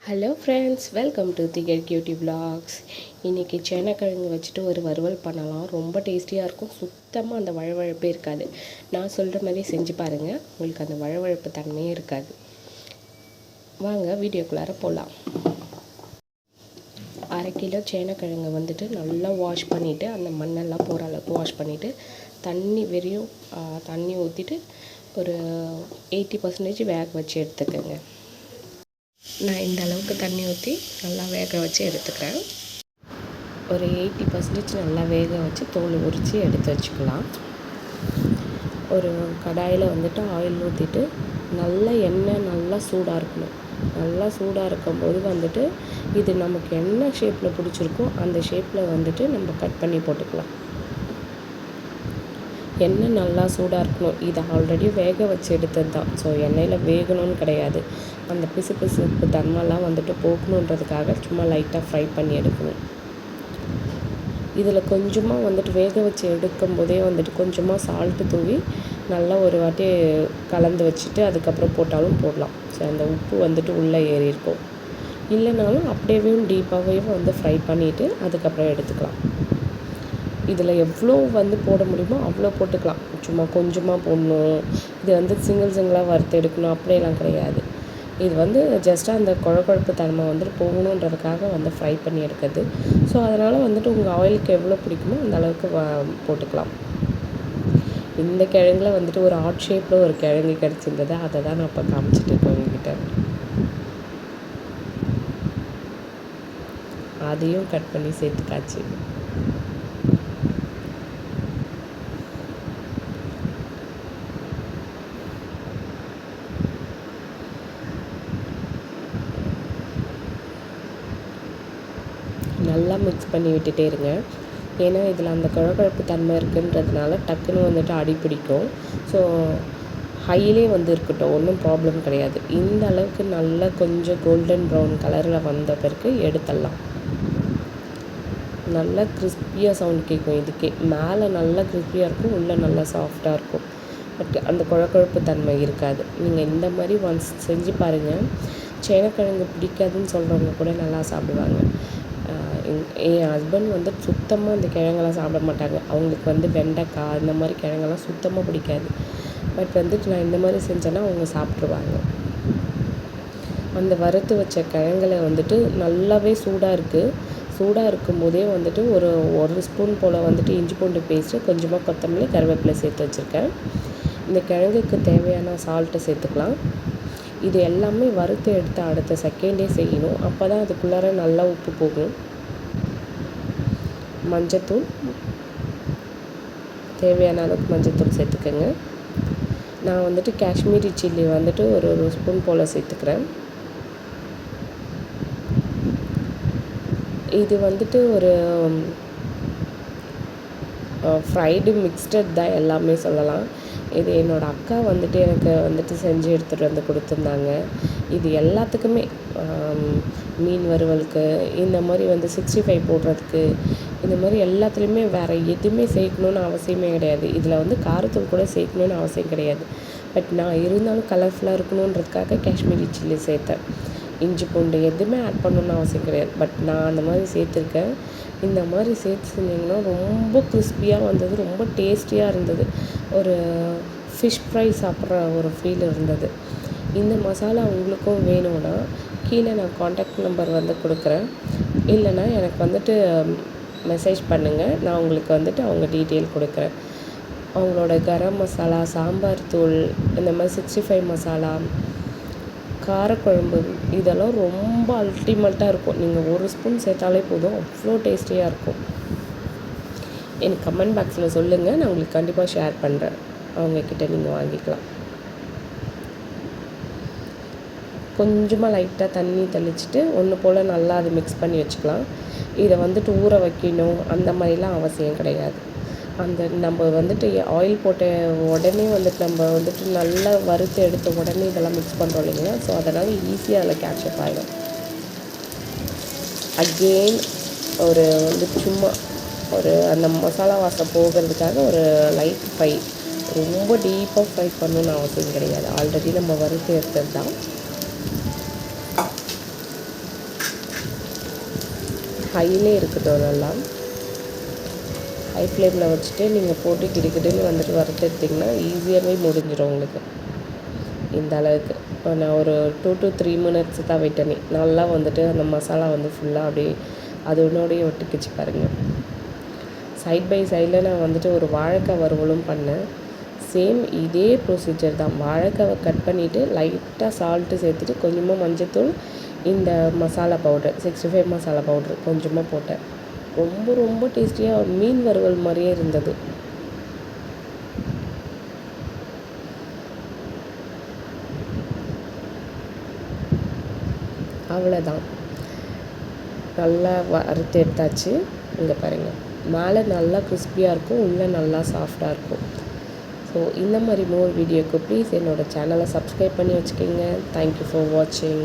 Hello friends, welcome to திகழ் cutie vlogs. இன்றைக்கி சேனக்கிழங்கு வச்சுட்டு ஒரு வறுவல் பண்ணலாம். ரொம்ப டேஸ்டியாக இருக்கும். சுத்தமாக அந்த வழவழப்பே இருக்காது. நான் சொல்கிற மாதிரி செஞ்சு பாருங்கள், உங்களுக்கு அந்த வழவழப்பு தன்மையே இருக்காது. வாங்க வீடியோக்குள்ளார போகலாம். 1/2 கிலோ சேனக்கிழங்கு வந்துட்டு நல்லா வாஷ் பண்ணிவிட்டு, அந்த மண்ணெல்லாம் போகிற அளவுக்கு வாஷ் பண்ணிவிட்டு, வெறியும் தண்ணி ஊற்றிட்டு ஒரு 80% வேக வச்சு எடுத்துக்கோங்க. நான் இந்த அளவுக்கு தண்ணி ஊற்றி நல்லா வேக வச்சு எடுத்துக்கிறேன். ஒரு 80% நல்லா வேக வச்சு தோல் உரித்து எடுத்து வச்சுக்கலாம். ஒரு கடாயில் வந்துட்டு ஆயில் ஊற்றிட்டு எண்ணெய் நல்லா சூடாக இருக்கணும். நல்லா சூடாக இருக்கும்போது வந்துட்டு இது நமக்கு என்ன ஷேப்பில் பிடிச்சிருக்கோ அந்த ஷேப்பில் வந்துட்டு நம்ம கட் பண்ணி போட்டுக்கலாம். எண்ணெய் நல்லா சூடாக இருக்கணும். இதை ஆல்ரெடி வேக வச்சு எடுத்தது தான். ஸோ எண்ணெயில் வேகணும்னு கிடையாது. அந்த பிசுப்பு தன்மைலாம் வந்துட்டு போகணுன்றதுக்காக சும்மா லைட்டாக ஃப்ரை பண்ணி எடுக்கணும். இதில் கொஞ்சமாக வந்துட்டு வேக வச்சு எடுக்கும்போதே வந்துட்டு கொஞ்சமாக சால்ட்டு தூவி நல்லா ஒரு வாட்டி கலந்து வச்சுட்டு அதுக்கப்புறம் போட்டாலும் போடலாம். ஸோ அந்த உப்பு வந்துட்டு உள்ளே ஏறி இருக்கும். இல்லைனாலும் அப்படியே டீப்பாகவே வந்து ஃப்ரை பண்ணிவிட்டு அதுக்கப்புறம் எடுத்துக்கலாம். இதில் எவ்வளோ வந்து போட முடியுமோ அவ்வளோ போட்டுக்கலாம். சும்மா கொஞ்சமாக போடணும், இது வந்து சிங்கிளாக வறுத்து எடுக்கணும் அப்படியெல்லாம் கிடையாது. இது வந்து ஜஸ்ட்டாக அந்த குழகுழப்பு தன்மை வந்துட்டு போகணுன்றதுக்காக வந்து ஃப்ரை பண்ணி எடுக்கிறது. ஸோ அதனால் வந்துட்டு உங்கள் ஆயிலுக்கு எவ்வளோ பிடிக்குமோ அந்த அளவுக்கு போட்டுக்கலாம். இந்த கிழங்குல வந்துட்டு ஒரு ஆட் ஷேப்பில் ஒரு கிழங்கு கிடச்சிருந்தது. அதை தான் நான் இப்போ காமிச்சிட்டு இருக்கேன் உங்ககிட்ட. அதையும் கட் பண்ணி சேர்த்துக்காச்சு. நல்லா மிக்ஸ் பண்ணி விட்டுட்டே இருங்க. ஏன்னா இதில் அந்த குழகுழப்பு தன்மை இருக்குன்றதுனால டக்குன்னு வந்துட்டு அடி பிடிக்கும். ஸோ ஹையிலே வந்து இருக்கட்டும், ஒன்றும் ப்ராப்ளம் கிடையாது. இந்த அளவுக்கு நல்லா கொஞ்சம் கோல்டன் ப்ரௌன் கலரில் வந்த பிறகு எடுத்துடலாம். நல்லா கிறிஸ்பியாக சவுண்ட் கேட்கும். இதுக்கே மேலே நல்லா கிறிஸ்பியாக இருக்கும், உள்ளே நல்லா சாஃப்டாக இருக்கும். பட் அந்த குழகுழப்பு தன்மை இருக்காது. நீங்கள் இந்த மாதிரி ஒன்ஸ் செஞ்சு பாருங்கள். சேனக்கிழங்கு பிடிக்காதுன்னு சொல்கிறவங்க கூட நல்லா சாப்பிடுவாங்க. என் ஹஸ்பண்ட் வந்து சுத்தமாக இந்த கிழங்கெல்லாம் சாப்பிட மாட்டாங்க. அவங்களுக்கு வந்து வெண்டைக்காய் இந்த மாதிரி கிழங்கெல்லாம் சுத்தமாக பிடிக்காது. பட் வந்துட்டு நான் இந்த மாதிரி செஞ்சேன்னா அவங்க சாப்பிட்ருவாங்க. அந்த வறுத்து வச்ச கிழங்குல வந்துட்டு நல்லாவே சூடாக இருக்குது. சூடாக இருக்கும்போதே வந்துட்டு ஒரு ஸ்பூன் போல் வந்துட்டு இஞ்சி பூண்டு பேஸ்ட்டு, கொஞ்சமாக கொத்தமல்லி, கருவேப்பிலை சேர்த்து வச்சுருக்கேன். இந்த கிழங்குக்கு தேவையான சால்ட்டை சேர்த்துக்கலாம். இது எல்லாமே வறுத்து எடுத்து அடுத்த செகண்டே செய்யணும். அப்போ தான் அதுக்குள்ளார நல்லா உப்பு போகும். மஞ்சத்தூள், தேவையான அளவுக்கு மஞ்சத்தூள் சேர்த்துக்கோங்க. நான் வந்துட்டு காஷ்மீரி சில்லி வந்துட்டு ஒரு ஸ்பூன் போல் சேர்த்துக்கிறேன். இது வந்துட்டு ஒரு ஃப்ரைடு மிக்ஸ்டட் தான் எல்லாமே சொல்லலாம். இது என்னோடய அக்கா வந்துட்டு எனக்கு வந்துட்டு செஞ்சு எடுத்துகிட்டு வந்து கொடுத்துருந்தாங்க. இது எல்லாத்துக்குமே மீன் வறுவலுக்கு, இந்த மாதிரி வந்து 65 போடுறதுக்கு, இந்த மாதிரி எல்லாத்துலேயுமே வேறு எதுவுமே சேர்க்கணுன்னு அவசியமே கிடையாது. இதில் வந்து காரத்தூள் கூட சேர்க்கணுன்னு அவசியம் கிடையாது. பட் நான் இருந்தாலும் கலர்ஃபுல்லாக இருக்கணுன்றதுக்காக காஷ்மீரி சில்லி சேர்த்தேன். இஞ்சி பூண்டு எதுவுமே ஆட் பண்ணணுன்னு அவசியம் கிடையாது. பட் நான் அந்த மாதிரி சேர்த்துருக்கேன். இந்த மாதிரி சேர்த்து செஞ்சிங்கன்னா ரொம்ப கிறிஸ்பியாக வந்தது, ரொம்ப டேஸ்டியாக இருந்தது. ஒரு ஃபிஷ் ஃப்ரை சாப்பிட்ற ஒரு ஃபீல் இருந்தது. இந்த மசாலா உங்களுக்கும் வேணும்னா கீழே நான் காண்டாக்ட் நம்பர் வந்து கொடுக்குறேன். இல்லைனா எனக்கு வந்துட்டு மெசேஜ் பண்ணுங்கள். நான் உங்களுக்கு வந்துட்டு அவங்க டீட்டெயில் கொடுக்குறேன். அவங்களோட கரம் மசாலா, சாம்பார் தூள், இந்த மாதிரி 65 மசாலா, காரக்குழம்பு, இதெல்லாம் ரொம்ப அல்டிமேட்டாக இருக்கும். நீங்கள் ஒரு ஸ்பூன் சேர்த்தாலே போதும், அவ்வளோ டேஸ்டியாக இருக்கும். எனக்கு கமெண்ட் பாக்ஸில் சொல்லுங்கள், நான் உங்களுக்கு கண்டிப்பாக ஷேர் பண்ணுறேன். அவங்கக்கிட்ட நீங்கள் வாங்கிக்கலாம். கொஞ்சமாக லைட்டாக தண்ணி தெளிச்சிட்டு ஒன்று போல் நல்லா அது மிக்ஸ் பண்ணி வச்சுக்கலாம். இதை வந்துட்டு ஊற வைக்கணும் அந்த மாதிரிலாம் அவசியம் கிடையாது. நம்ம வந்துட்டு ஆயில் போட்ட உடனே வந்துட்டு நம்ம வந்துட்டு நல்லா வறுத்து எடுத்த உடனே இதெல்லாம் மிக்ஸ் பண்ணுறோம் இல்லைங்களா. ஸோ அதனால் ஈஸியாக அதில் கேட்சப் ஆகிடும். அகெயின் வந்துட்டு சும்மா அந்த மசாலா வாசம் போகிறதுக்காக ஒரு லைட் ஃப்ரை, ரொம்ப டீப்பாக ஃப்ரை பண்ணணுன்னு அவசியம் கிடையாது. ஆல்ரெடி நம்ம வறுத்து எடுத்தது தான். ஹையிலே இருக்கட்டும். நல்லா ஹை ஃப்ளேமில் வச்சுட்டு நீங்கள் போட்டு கிடுக்கிட்டுன்னு வந்துட்டு வறுத்தெடுத்திங்கன்னா ஈஸியாகவே முடிஞ்சிடும் உங்களுக்கு. இந்த அளவுக்கு நான் ஒரு 2 to 3 minutes தான் விட்டேனே. நல்லா வந்துட்டு அந்த மசாலா வந்து ஃபுல்லாக அப்படியே அது ஒன்றோடையே ஒட்டிக்கிச்சு பாருங்கள். சைட் பை சைடில் நான் வந்துட்டு ஒரு வாழைக்காய் வறுவலும் பண்ணேன். சேம் இதே ப்ரொசீஜர் தான். வாழைக்காவை கட் பண்ணிவிட்டு லைட்டாக சால்ட்டு சேர்த்துட்டு கொஞ்சமாக மஞ்சத்தூள், இந்த மசாலா பவுடர் 65 மசாலா பவுட்ரு கொஞ்சமாக போட்டேன். ரொம்ப ரொம்ப டேஸ்டியாக மீன் வறுவல் மாதிரியே இருந்தது. அவ்வளோதான், நல்லா வறுத்து எடுத்தாச்சு. இங்கே பாருங்கள், மேலே நல்லா கிறிஸ்பியாக இருக்கும், உள்ளே நல்லா சாஃப்டாக இருக்கும். ஸோ இந்த மாதிரி மோர் வீடியோக்கு ப்ளீஸ் என்னோடய சேனலை சப்ஸ்கிரைப் பண்ணி வச்சுக்கோங்க. தேங்க்யூ ஃபார் வாட்சிங்.